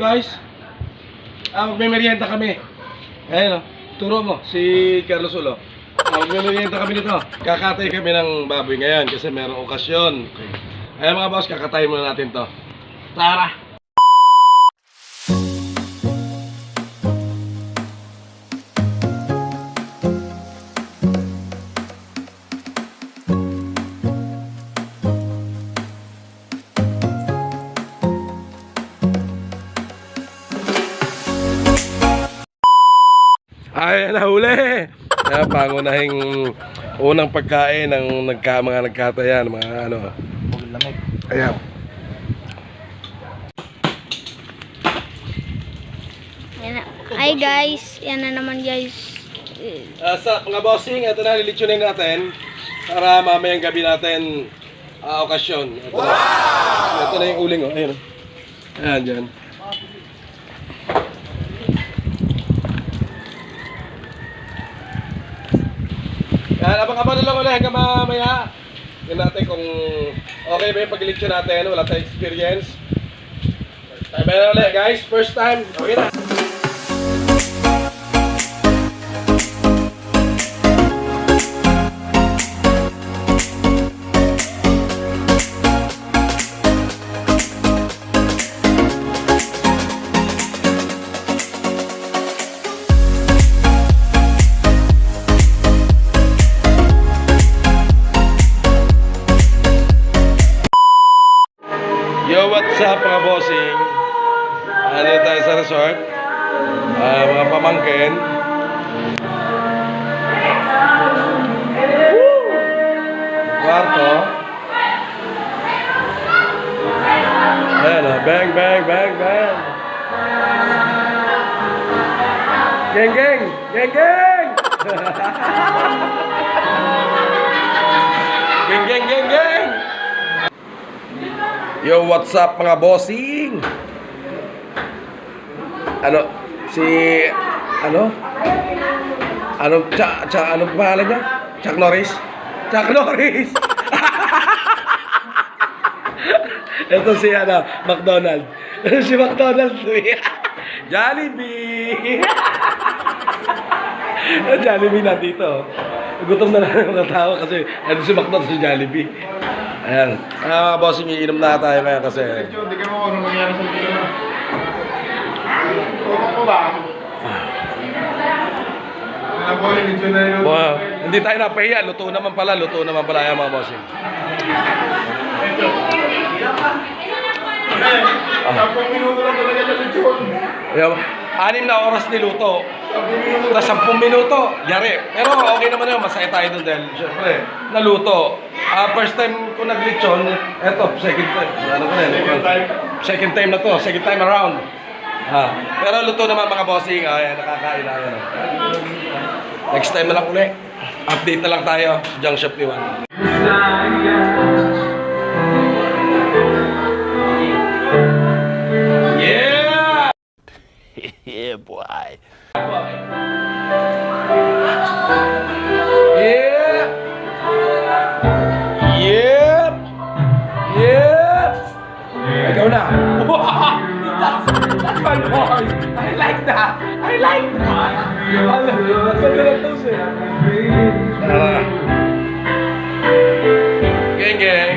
guys? Magme-merienda kami. Ayun o, turo mo, si Carlos Ulo. Magme-merienda kami nito. Kakatay kami ng baboy ngayon kasi merong okasyon. Ayun mga boss, kakatay muna natin to. Tara! Ay, nahuli! Kaya pangunahing unang pagkain ng mga nagkatayan, mga ano. Ayan. Hi guys, yan na naman guys. Sa mga bossing, ito na lilitsunin natin para mamayang gabi natin okasyon. Ito, wow! Ito na yung uling, oh. Ayan. Ayan, dyan. Yan, abang-abang na lang ulit hanggang mamaya. Yan natin kung okay ba yung pag-litsyon natin, wala tayong experience. Tayo na ulit guys, first time, okay na. Yo, what's up mga bossing? Ano tayo sa resort? Mga pamangkin. Kwarto. Ayan o, bang, bang, bang, bang. Geng, geng! Geng, geng! Geng, geng, geng, geng! Yo, what's up mga bossing? Ano? Anong pangalan niya? Chuck Norris? Chuck Norris! Ito si McDonald. Si McDonald. Jollibee! Jollibee nandito. Gutom na lang yung mga tao kasi si McDonald si Jollibee. Ayan. Bossing, iinom na tayo ngayon kasi Hindi ka mo ano nangyari sa video na. Tutok ko ba? wow. Hindi tayo napahiya. Luto naman pala yan mga bossing. 10 minuto lang talaga sa video. 6 na oras niluto. Tapos 10 minuto, yari. Pero okay naman yun, masaya tayo dun dahil syempre, naluto. First time ko naglitsyon, eto, second time. Ano ko na yun? Second time na to, second time around. Pero luto naman mga bossing, nakakain na yun. Next time na lang ulit. Update na lang tayo, Junk Shop ni Juan. Yeah, boy. Yeah. Yep. Yep. Ikaw na. That's my boy. I like that. I like that. Geng, geng.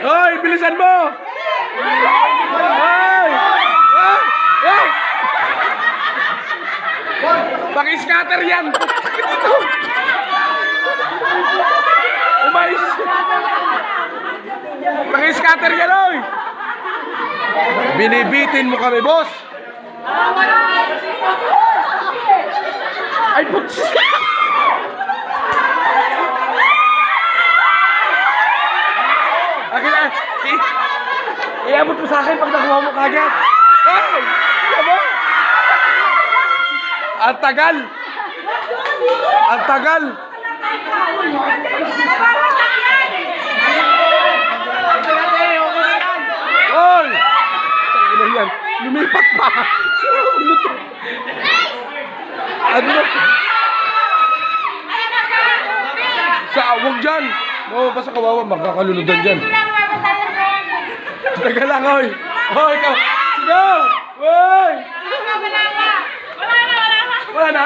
Hoy, bilisan mo! Hoy! Hoy! Paki-scatter yan! Umayos! Paki-scatter yan, hoy! Binibitin mo kami, boss! Ay, putz! sa akin pag nakuha mo kagad. Ay! Ano? Ang tagal! Ang tagal! Oy! Ano yan? Lumipat pa! Luto! Ano? Huwag dyan! Basta kawawa, magkakaluludan dyan. Taga lang, oy! Oy, ikaw! Sigaw! Oy! Wala na?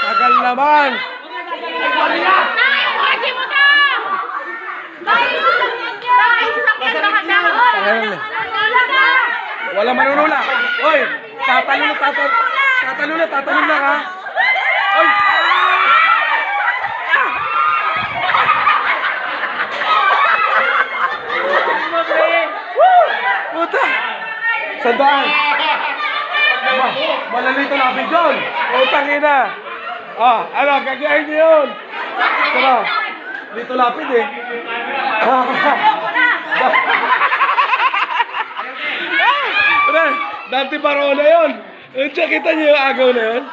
Tagal naman! Wala manunula! Oy! Tatalon na ka! Oy! Puta! Sandaan! Malalito lapid yun! Utang ina! Ano, gagayin niyo yun! Tara! Dito lapid eh! Pre, Dante Barona yun! Kita niyo yung agaw na yun?